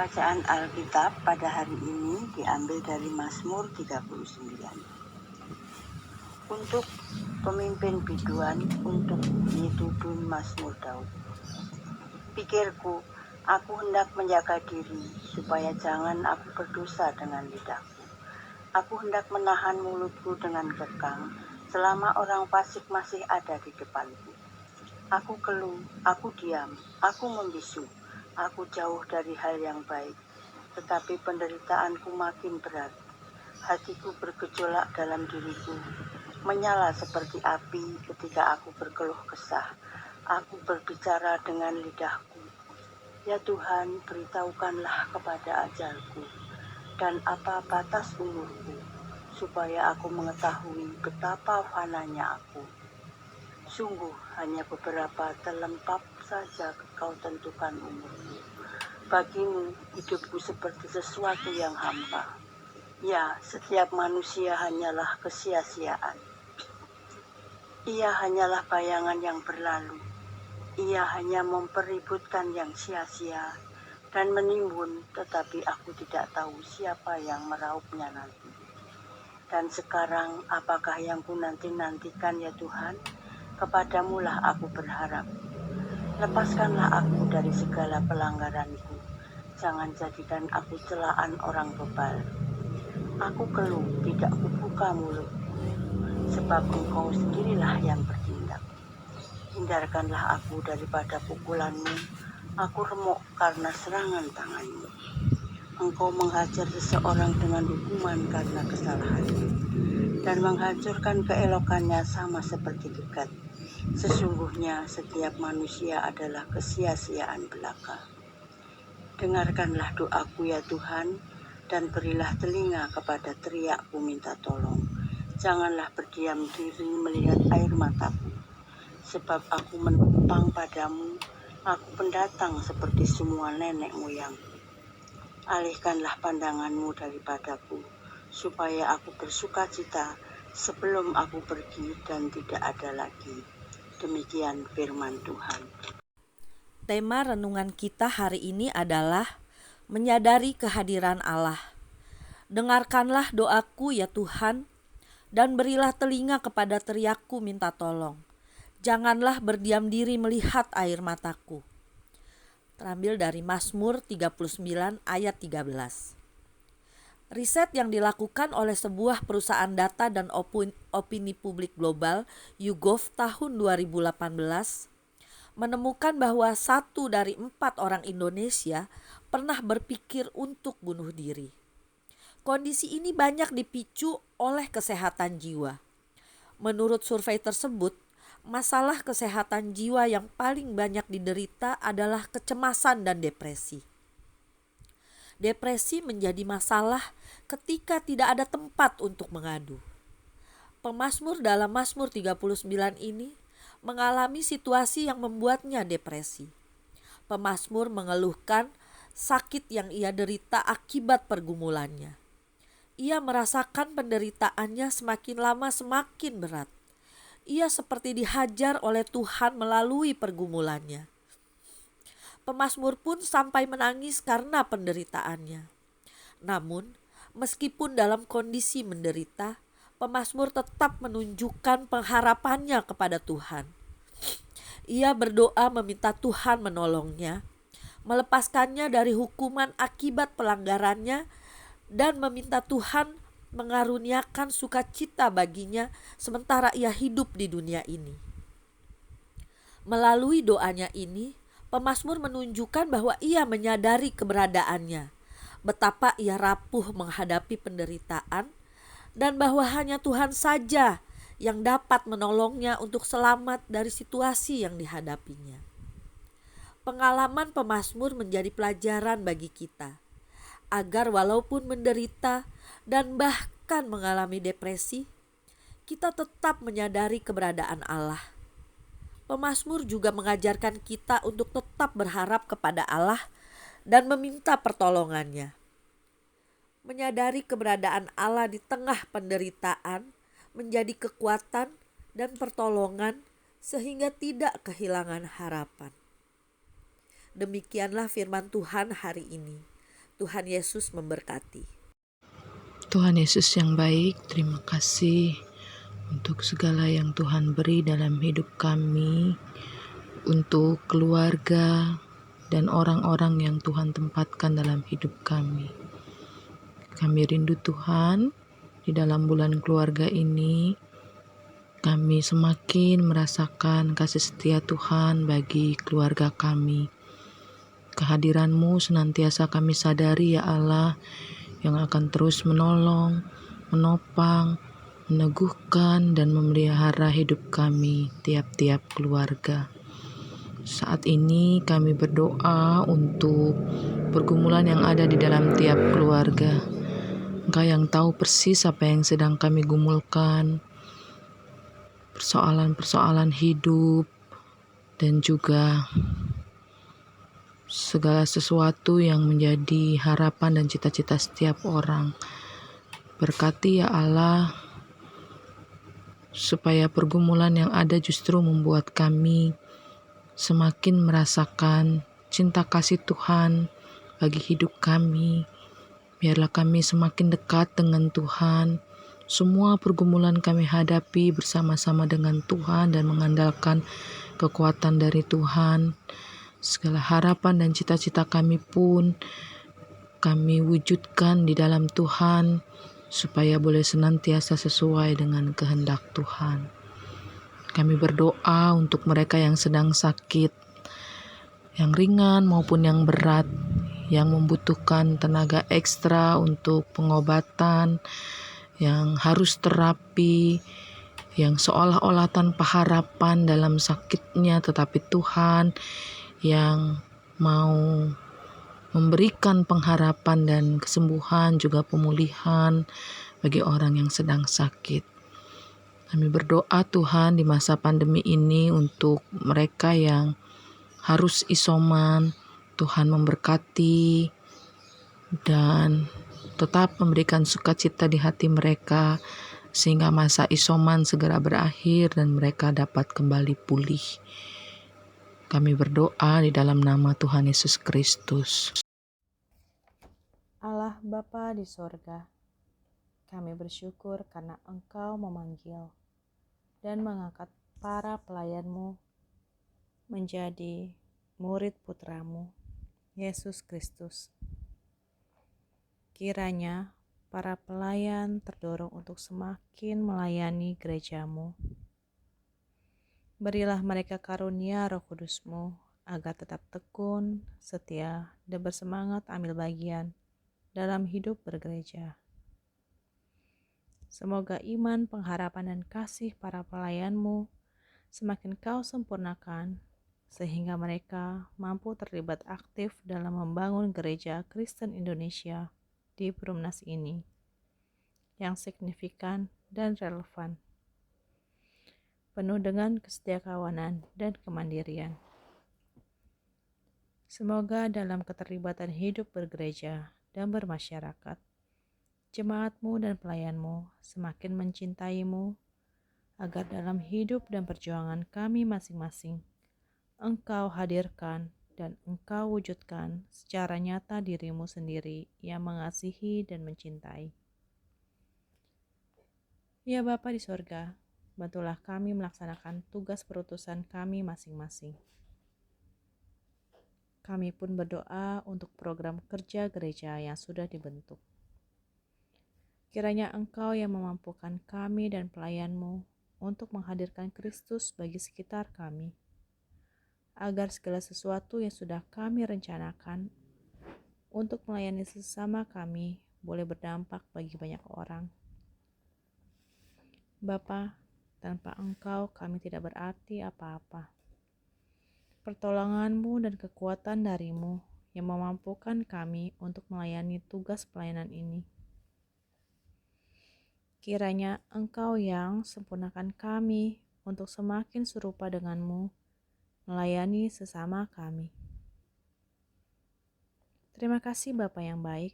Bacaan Alkitab pada hari ini diambil dari Mazmur 39. Untuk pemimpin biduan, untuk Yedutun Mazmur Daud. Pikirku, aku hendak menjaga diri, supaya jangan aku berdosa dengan lidahku. Aku hendak menahan mulutku dengan kekang, selama orang fasik masih ada di depanku. Aku keluh, aku diam, aku membisu, aku jauh dari hal yang baik. Tetapi penderitaanku makin berat. Hatiku bergejolak dalam diriku, menyala seperti api ketika aku berkeluh kesah. Aku berbicara dengan lidahku. Ya Tuhan, beritahukanlah kepada ajalku, dan apa batas umurku, supaya aku mengetahui betapa fananya aku. Sungguh hanya beberapa telempap saja kau tentukan umurku. Bagimu hidupku seperti sesuatu yang hampa. Ya, setiap manusia hanyalah kesia-siaan. Ia hanyalah bayangan yang berlalu. Ia hanya mempeributkan yang sia-sia dan menimbun, tetapi aku tidak tahu siapa yang meraupnya nanti. Dan sekarang apakah yang ku nanti-nantikan ya Tuhan? Kepadamulah aku berharap. Lepaskanlah aku dari segala pelanggaranku. Jangan jadikan aku celaan orang bebal. Aku keluh, tidak kubuka mulutku, sebab Engkau sendirilah yang bertindak. Hindarkanlah aku daripada pukulanmu. Aku remuk karena serangan tanganmu. Engkau menghajar seseorang dengan hukuman karena kesalahannya, dan menghancurkan keelokannya sama seperti gegat. Sesungguhnya setiap manusia adalah kesia-siaan belaka. Dengarkanlah doaku ya Tuhan, dan berilah telinga kepada teriakku minta tolong. Janganlah berdiam diri melihat air mataku, sebab aku menupang padamu, aku pendatang seperti semua nenek moyangku. Alihkanlah pandanganmu daripadaku, supaya aku bersuka cita sebelum aku pergi dan tidak ada lagi. Demikian firman Tuhan. Tema renungan kita hari ini adalah menyadari kehadiran Allah. Dengarkanlah doaku ya Tuhan, dan berilah telinga kepada teriakku minta tolong. Janganlah berdiam diri melihat air mataku. Terambil dari Mazmur 39 ayat 13. Riset yang dilakukan oleh sebuah perusahaan data dan opini publik global, YouGov tahun 2018, menemukan bahwa 1 dari 4 orang Indonesia pernah berpikir untuk bunuh diri. Kondisi ini banyak dipicu oleh kesehatan jiwa. Menurut survei tersebut, masalah kesehatan jiwa yang paling banyak diderita adalah kecemasan dan depresi. Depresi menjadi masalah ketika tidak ada tempat untuk mengadu. Pemazmur dalam Mazmur 39 ini mengalami situasi yang membuatnya depresi. Pemazmur mengeluhkan sakit yang ia derita akibat pergumulannya. Ia merasakan penderitaannya semakin lama semakin berat. Ia seperti dihajar oleh Tuhan melalui pergumulannya. Pemazmur pun sampai menangis karena penderitaannya. Namun, meskipun dalam kondisi menderita, pemazmur tetap menunjukkan pengharapannya kepada Tuhan. Ia berdoa meminta Tuhan menolongnya, melepaskannya dari hukuman akibat pelanggarannya, dan meminta Tuhan mengaruniakan sukacita baginya sementara ia hidup di dunia ini. Melalui doanya ini, pemazmur menunjukkan bahwa ia menyadari keberadaannya, betapa ia rapuh menghadapi penderitaan, dan bahwa hanya Tuhan saja yang dapat menolongnya untuk selamat dari situasi yang dihadapinya. Pengalaman pemazmur menjadi pelajaran bagi kita, agar walaupun menderita dan bahkan mengalami depresi, kita tetap menyadari keberadaan Allah. Pemazmur juga mengajarkan kita untuk tetap berharap kepada Allah dan meminta pertolongannya. Menyadari keberadaan Allah di tengah penderitaan menjadi kekuatan dan pertolongan sehingga tidak kehilangan harapan. Demikianlah firman Tuhan hari ini. Tuhan Yesus memberkati. Tuhan Yesus yang baik, terima kasih untuk segala yang Tuhan beri dalam hidup kami, untuk keluarga dan orang-orang yang Tuhan tempatkan dalam hidup kami. Kami rindu Tuhan, di dalam bulan keluarga ini, kami semakin merasakan kasih setia Tuhan bagi keluarga kami. Kehadiran-Mu senantiasa kami sadari ya Allah, yang akan terus menolong, menopang, meneguhkan, dan memelihara hidup kami, tiap-tiap keluarga. Saat ini kami berdoa untuk pergumulan yang ada di dalam tiap keluarga. Engkau yang tahu persis apa yang sedang kami gumulkan, persoalan-persoalan hidup, dan juga segala sesuatu yang menjadi harapan dan cita-cita setiap orang. Berkati ya Allah, supaya pergumulan yang ada justru membuat kami semakin merasakan cinta kasih Tuhan bagi hidup kami. Biarlah kami semakin dekat dengan Tuhan. Semua pergumulan kami hadapi bersama-sama dengan Tuhan dan mengandalkan kekuatan dari Tuhan. Segala harapan dan cita-cita kami pun kami wujudkan di dalam Tuhan, supaya boleh senantiasa sesuai dengan kehendak Tuhan. Kami berdoa untuk mereka yang sedang sakit, yang ringan maupun yang berat, yang membutuhkan tenaga ekstra untuk pengobatan, yang harus terapi, yang seolah-olah tanpa harapan dalam sakitnya, tetapi Tuhan yang mau memberikan pengharapan dan kesembuhan juga pemulihan bagi orang yang sedang sakit. Kami berdoa Tuhan di masa pandemi ini untuk mereka yang harus isoman, Tuhan memberkati dan tetap memberikan sukacita di hati mereka, sehingga masa isoman segera berakhir dan mereka dapat kembali pulih. Kami berdoa di dalam nama Tuhan Yesus Kristus. Allah Bapa di sorga, kami bersyukur karena Engkau memanggil dan mengangkat para pelayan-Mu menjadi murid putra-Mu, Yesus Kristus. Kiranya para pelayan terdorong untuk semakin melayani gereja-Mu. Berilah mereka karunia Roh Kudus-Mu agar tetap tekun, setia, dan bersemangat ambil bagian dalam hidup bergereja. Semoga iman, pengharapan, dan kasih para pelayan-Mu semakin Kau sempurnakan, sehingga mereka mampu terlibat aktif dalam membangun gereja Kristen Indonesia di Perumnas ini, yang signifikan dan relevan, penuh dengan kesetiakawanan dan kemandirian. Semoga dalam keterlibatan hidup bergereja dan bermasyarakat, jemaat-Mu dan pelayan-Mu semakin mencintai-Mu, agar dalam hidup dan perjuangan kami masing-masing, Engkau hadirkan dan Engkau wujudkan secara nyata diri-Mu sendiri yang mengasihi dan mencintai. Ya Bapa di sorga, bantulah kami melaksanakan tugas perutusan kami masing-masing. Kami pun berdoa untuk program kerja gereja yang sudah dibentuk. Kiranya Engkau yang memampukan kami dan pelayan-Mu untuk menghadirkan Kristus bagi sekitar kami, agar segala sesuatu yang sudah kami rencanakan untuk melayani sesama kami boleh berdampak bagi banyak orang. Bapa, tanpa Engkau kami tidak berarti apa-apa. Pertolongan-Mu dan kekuatan dari-Mu yang memampukan kami untuk melayani tugas pelayanan ini. Kiranya Engkau yang sempurnakan kami untuk semakin serupa dengan-Mu, melayani sesama kami. Terima kasih Bapa yang baik,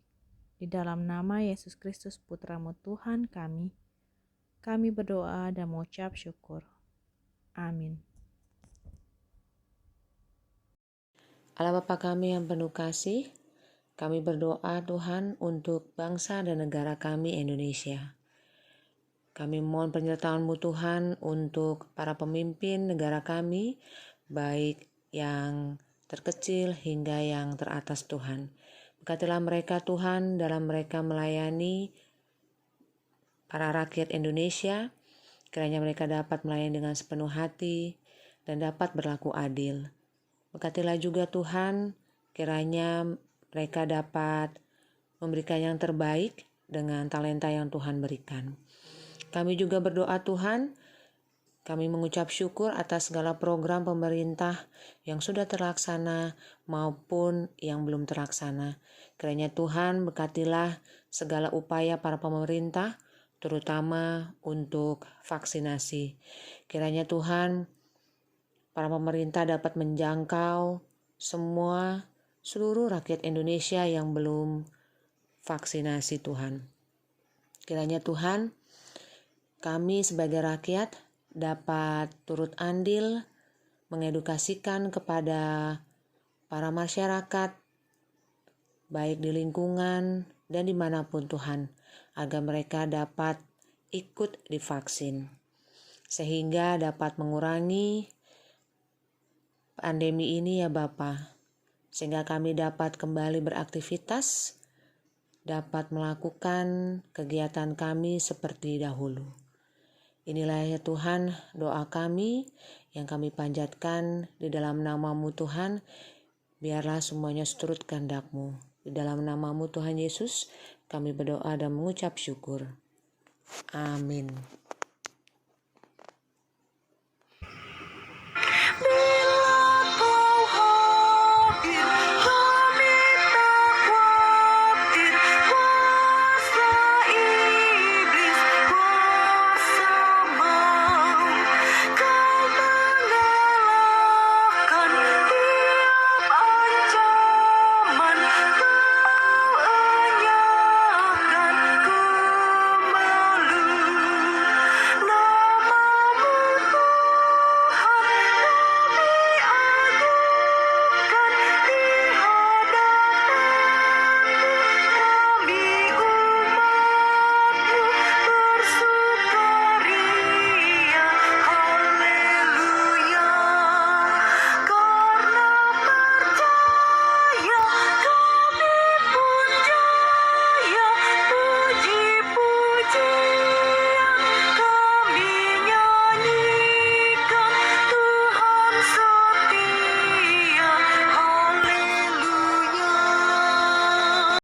di dalam nama Yesus Kristus Putra-Mu Tuhan kami berdoa dan mengucap syukur. Amin. Allah Bapa kami yang penuh kasih, Kami berdoa Tuhan untuk bangsa dan negara kami Indonesia. Kami mohon penyertaan-Mu Tuhan untuk para pemimpin negara kami, baik yang terkecil hingga yang teratas Tuhan. Berkatilah mereka Tuhan dalam mereka melayani para rakyat Indonesia, kiranya mereka dapat melayani dengan sepenuh hati dan dapat berlaku adil. Berkatilah juga Tuhan, kiranya mereka dapat memberikan yang terbaik dengan talenta yang Tuhan berikan. Kami juga berdoa Tuhan, kami mengucap syukur atas segala program pemerintah yang sudah terlaksana maupun yang belum terlaksana. Kiranya Tuhan berkatilah segala upaya para pemerintah, terutama untuk vaksinasi. Kiranya Tuhan, para pemerintah dapat menjangkau seluruh rakyat Indonesia yang belum vaksinasi Tuhan. Kiranya Tuhan, kami sebagai rakyat dapat turut andil mengedukasikan kepada para masyarakat, baik di lingkungan dan dimanapun Tuhan, agar mereka dapat ikut divaksin, sehingga dapat mengurangi pandemi ini ya Bapa, sehingga kami dapat kembali beraktivitas, dapat melakukan kegiatan kami seperti dahulu. Inilah ya Tuhan doa kami yang kami panjatkan di dalam nama-Mu Tuhan, biarlah semuanya seturut kehendak-Mu. Di dalam nama-Mu Tuhan Yesus kami berdoa dan mengucap syukur. Amin.